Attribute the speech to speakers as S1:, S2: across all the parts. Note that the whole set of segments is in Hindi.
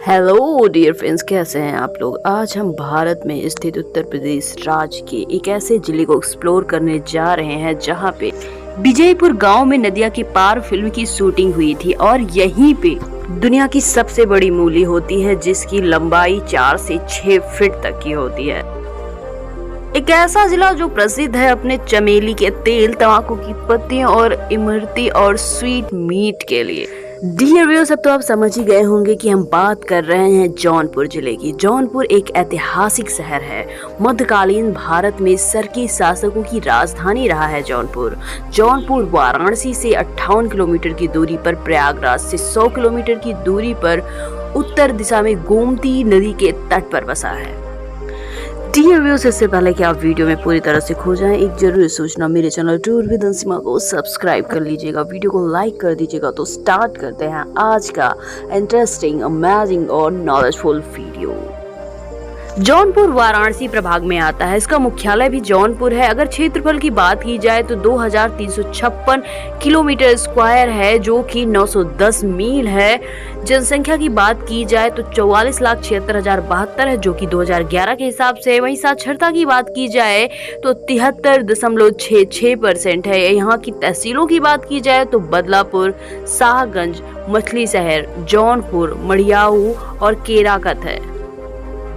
S1: हेलो डियर फ्रेंड्स, कैसे हैं आप लोग। आज हम भारत में स्थित उत्तर प्रदेश राज्य के एक ऐसे जिले को एक्सप्लोर करने जा रहे हैं जहां पे विजयपुर गांव में नदिया के पार फिल्म की शूटिंग हुई थी और यहीं पे दुनिया की सबसे बड़ी मूली होती है जिसकी लंबाई 4 से 6 फीट तक की होती है। एक ऐसा जिला जो प्रसिद्ध है अपने चमेली के तेल, तंबाकू की पत्तियों और इमरती और स्वीट मीट के लिए। डियर व्यूअर्स, अब तो आप समझ ही गए होंगे कि हम बात कर रहे हैं जौनपुर जिले की। जौनपुर एक ऐतिहासिक शहर है। मध्यकालीन भारत में सरकी शासकों की राजधानी रहा है जौनपुर वाराणसी से 58 किलोमीटर की दूरी पर, प्रयागराज से 100 किलोमीटर की दूरी पर उत्तर दिशा में गोमती नदी के तट पर बसा है। डियर व्यूअर्स, इससे पहले कि आप वीडियो में पूरी तरह से खो जाएं, एक जरूरी सूचना, मेरे चैनल टूर विद अंशिमा को सब्सक्राइब कर लीजिएगा, वीडियो को लाइक कर दीजिएगा। तो स्टार्ट करते हैं आज का इंटरेस्टिंग, अमेजिंग और नॉलेजफुल वीडियो। जौनपुर वाराणसी प्रभाग में आता है। इसका मुख्यालय भी जौनपुर है। अगर क्षेत्रफल की बात की जाए तो 2356 किलोमीटर स्क्वायर है, जो कि 910 मील है। जनसंख्या की बात की जाए तो 44,76,072 है, जो कि 2011 के हिसाब से है। वहीं साक्षरता की बात की जाए तो 73.66% है। यहाँ की तहसीलों की बात की जाए तो बदलापुर, शाहगंज, मछली शहर, जौनपुर, मढ़ियाऊ और केराकत है।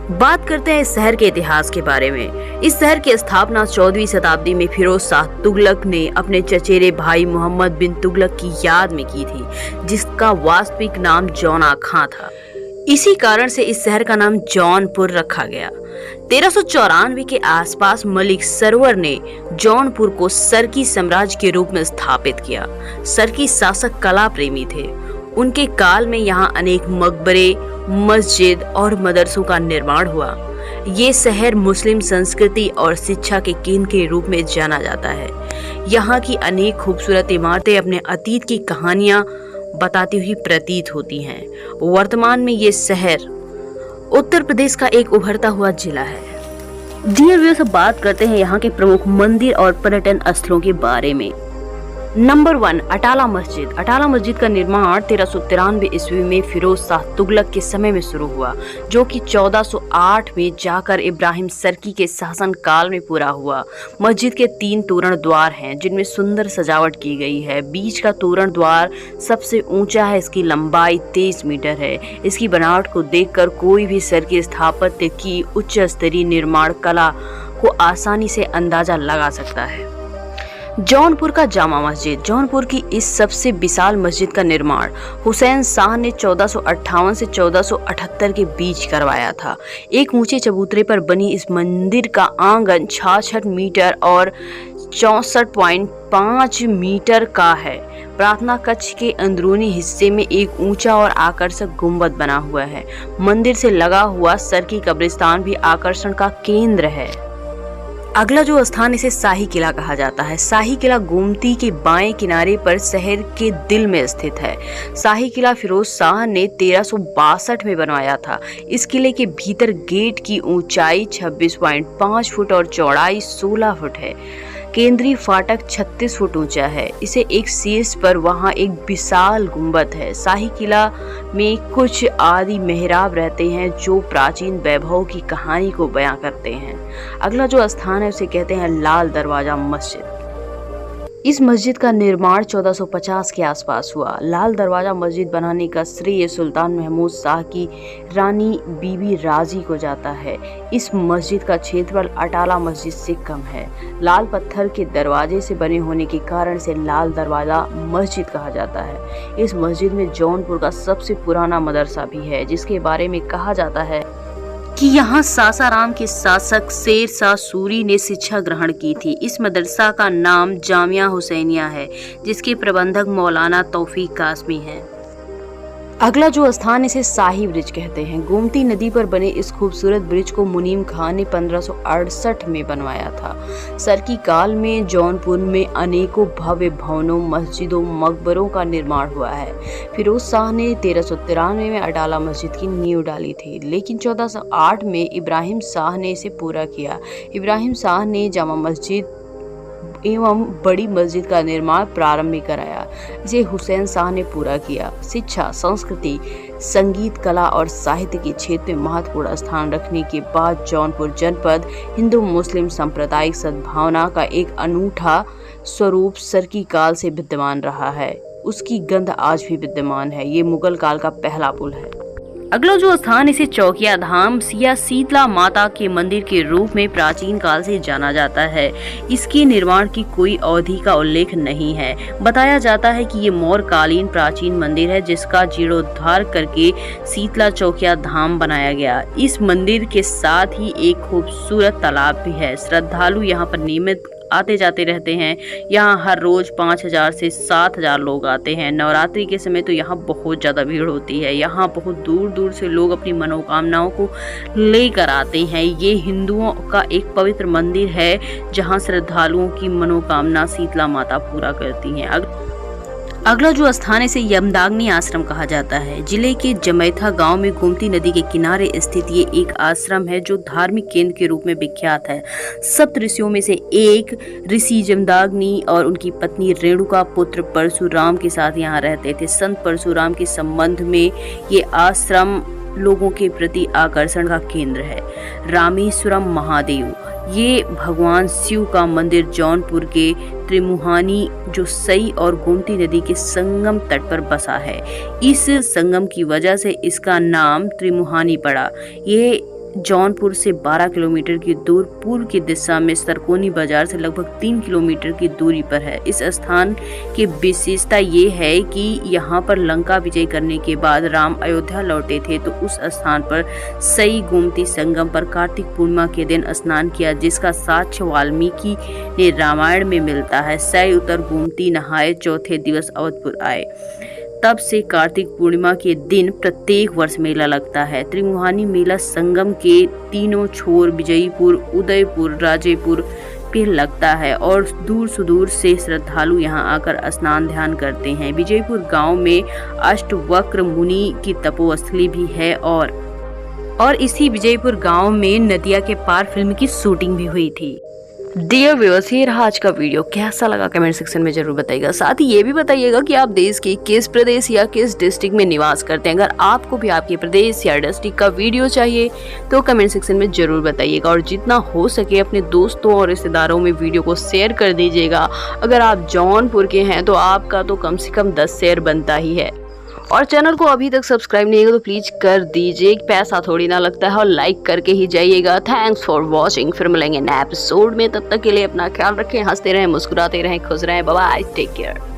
S1: बात करते हैं इस शहर के इतिहास के बारे में। इस शहर की स्थापना 14वीं शताब्दी में फिरोज शाह तुगलक ने अपने चचेरे भाई मोहम्मद बिन तुगलक की याद में की थी, जिसका वास्तविक नाम जौना खां था। इसी कारण से इस शहर का नाम जौनपुर रखा गया। 1394 के आसपास मलिक सरवर ने जौनपुर को सरकी साम्राज्य के रूप में स्थापित किया। सरकी शासक कला प्रेमी थे। उनके काल में यहाँ अनेक मकबरे, मस्जिद और मदरसों का निर्माण हुआ। ये शहर मुस्लिम संस्कृति और शिक्षा के केंद्र के रूप में जाना जाता है। यहाँ की अनेक खूबसूरत इमारतें अपने अतीत की कहानियां बताती हुई प्रतीत होती हैं। वर्तमान में ये शहर उत्तर प्रदेश का एक उभरता हुआ जिला है। डियर व्यूअर्स, बात करते हैं यहाँ के प्रमुख मंदिर और पर्यटन स्थलों के बारे में। नंबर 1, अटाला मस्जिद। अटाला मस्जिद का निर्माण 1393 ईस्वी में फिरोज शाह तुगलक के समय में शुरू हुआ, जो कि 1408 में जाकर इब्राहिम सरकी के शासन काल में पूरा हुआ। मस्जिद के 3 तोरण द्वार हैं, जिनमें सुंदर सजावट की गई है। बीच का तोरण द्वार सबसे ऊंचा है। इसकी लंबाई 23 मीटर है। इसकी बनावट को देखकर कोई भी सरकी स्थापत्य की उच्च स्तरीय निर्माण कला को आसानी से अंदाजा लगा सकता है। जौनपुर का जामा मस्जिद। जौनपुर की इस सबसे विशाल मस्जिद का निर्माण हुसैन शाह ने 1458 से 1478 के बीच करवाया था। एक ऊंचे चबूतरे पर बनी इस मंदिर का आंगन 66 मीटर और 64.5 मीटर का है। प्रार्थना कक्ष के अंदरूनी हिस्से में एक ऊंचा और आकर्षक गुंबद बना हुआ है। मंदिर से लगा हुआ सरकी कब्रिस्तान भी आकर्षण का केंद्र है। अगला जो स्थान, इसे शाही किला कहा जाता है। शाही किला गोमती के बाएं किनारे पर शहर के दिल में स्थित है। शाही किला फिरोज शाह ने 1362 में बनवाया था। इस किले के भीतर गेट की ऊंचाई 26.5 फुट और चौड़ाई 16 फुट है। केंद्रीय फाटक 36 फुट ऊंचा है। इसे एक शीर्ष पर वहां एक विशाल गुंबद है। शाही किला में कुछ आदि मेहराब रहते हैं जो प्राचीन वैभव की कहानी को बयां करते हैं। अगला जो स्थान है उसे कहते हैं लाल दरवाजा मस्जिद। इस मस्जिद का निर्माण 1450 के आसपास हुआ। लाल दरवाजा मस्जिद बनाने का श्रेय सुल्तान महमूद शाह की रानी बीबी राजी को जाता है। इस मस्जिद का क्षेत्रफल अटाला मस्जिद से कम है। लाल पत्थर के दरवाजे से बने होने के कारण से लाल दरवाजा मस्जिद कहा जाता है। इस मस्जिद में जौनपुर का सबसे पुराना मदरसा भी है, जिसके बारे में कहा जाता है कि यहाँ सासाराम के शासक शेर शाह सूरी ने शिक्षा ग्रहण की थी। इस मदरसा का नाम जामिया हुसैनिया है, जिसके प्रबंधक मौलाना तौफीक कासमी हैं। अगला जो स्थान, इसे शाही ब्रिज कहते हैं। गोमती नदी पर बने इस खूबसूरत ब्रिज को मुनीम खान ने 1568 में बनवाया था। सरकी काल में जौनपुर में अनेकों भव्य भवनों, मस्जिदों, मकबरों का निर्माण हुआ है। फिरोज शाह ने 1393 में अटाला मस्जिद की नींव डाली थी, लेकिन 1408 में इब्राहिम शाह ने इसे पूरा किया। इब्राहिम शाह ने जामा मस्जिद एवं बड़ी मस्जिद का निर्माण प्रारंभ में कराया। इसे हुसैन शाह ने पूरा किया। शिक्षा, संस्कृति, संगीत, कला और साहित्य के क्षेत्र में महत्वपूर्ण स्थान रखने के बाद जौनपुर जनपद हिंदू मुस्लिम सांप्रदायिक सद्भावना का एक अनूठा स्वरूप सरकी काल से विद्यमान रहा है। उसकी गंध आज भी विद्यमान है। ये मुगल काल का पहला पुल है। अगला जो स्थान, इसे चौकिया धाम या शीतला माता के मंदिर के रूप में प्राचीन काल से जाना जाता है। इसके निर्माण की कोई अवधि का उल्लेख नहीं है। बताया जाता है कि ये मौर्य कालीन प्राचीन मंदिर है जिसका जीर्णोद्धार करके शीतला चौकिया धाम बनाया गया। इस मंदिर के साथ ही एक खूबसूरत तालाब भी है। श्रद्धालु यहाँ पर नियमित आते जाते रहते हैं। यहाँ हर रोज 5000 से 7000 लोग आते हैं। नवरात्रि के समय तो यहाँ बहुत ज़्यादा भीड़ होती है। यहाँ बहुत दूर दूर से लोग अपनी मनोकामनाओं को लेकर आते हैं। ये हिंदुओं का एक पवित्र मंदिर है जहाँ श्रद्धालुओं की मनोकामना शीतला माता पूरा करती हैं। अगला जो स्थान है, इसे यमदाग्नि आश्रम कहा जाता है। जिले के जमैथा गांव में गोमती नदी के किनारे स्थित ये एक आश्रम है जो धार्मिक केंद्र के रूप में विख्यात है। सप्त ऋषियों में से एक ऋषि यमदाग्नि और उनकी पत्नी रेणुका पुत्र परशुराम के साथ यहाँ रहते थे। संत परशुराम के संबंध में ये आश्रम लोगों के प्रति आकर्षण का केंद्र है। रामेश्वरम महादेव, ये भगवान शिव का मंदिर जौनपुर के त्रिमुहानी जो सई और गोमती नदी के संगम तट पर बसा है। इस संगम की वजह से इसका नाम त्रिमुहानी पड़ा। ये जौनपुर से 12 किलोमीटर की दूर पूर्व की दिशा में सरकोनी बाजार से लगभग 3 किलोमीटर की दूरी पर है। इस स्थान की विशेषता ये है कि यहाँ पर लंका विजय करने के बाद राम अयोध्या लौटे थे तो उस स्थान पर सई गोमती संगम पर कार्तिक पूर्णिमा के दिन स्नान किया, जिसका साक्ष्य वाल्मीकि ने रामायण में मिलता है। सई उतर गोमती नहाए, चौथे दिवस अवधपुर आए। तब से कार्तिक पूर्णिमा के दिन प्रत्येक वर्ष मेला लगता है। त्रिमुहानी मेला संगम के तीनों छोर विजयपुर, उदयपुर, राजेपुर पे लगता है और दूर सुदूर से श्रद्धालु यहाँ आकर स्नान ध्यान करते हैं। विजयपुर गांव में अष्टवक्र मुनि की तपोस्थली भी है और इसी विजयपुर गांव में नदिया के पार फिल्म की शूटिंग भी हुई थी। डियर व्यूअर्स, ये रहा आज का वीडियो। कैसा लगा कमेंट सेक्शन में जरूर बताइएगा। साथ ही ये भी बताइएगा कि आप देश के किस प्रदेश या किस डिस्ट्रिक्ट में निवास करते हैं। अगर आपको भी आपके प्रदेश या डिस्ट्रिक्ट का वीडियो चाहिए तो कमेंट सेक्शन में जरूर बताइएगा और जितना हो सके अपने दोस्तों और रिश्तेदारों में वीडियो को शेयर कर दीजिएगा। अगर आप जौनपुर के हैं तो आपका तो कम से कम 10 शेयर बनता ही है। और चैनल को अभी तक सब्सक्राइब नहीं किया तो प्लीज कर दीजिए, पैसा थोड़ी ना लगता है और लाइक करके ही जाइएगा। Thanks for watching. फिर मिलेंगे नए एपिसोड में, तब तक के लिए अपना ख्याल रखें, हंसते रहें, मुस्कुराते रहें, खुश रहें। Bye bye, take care.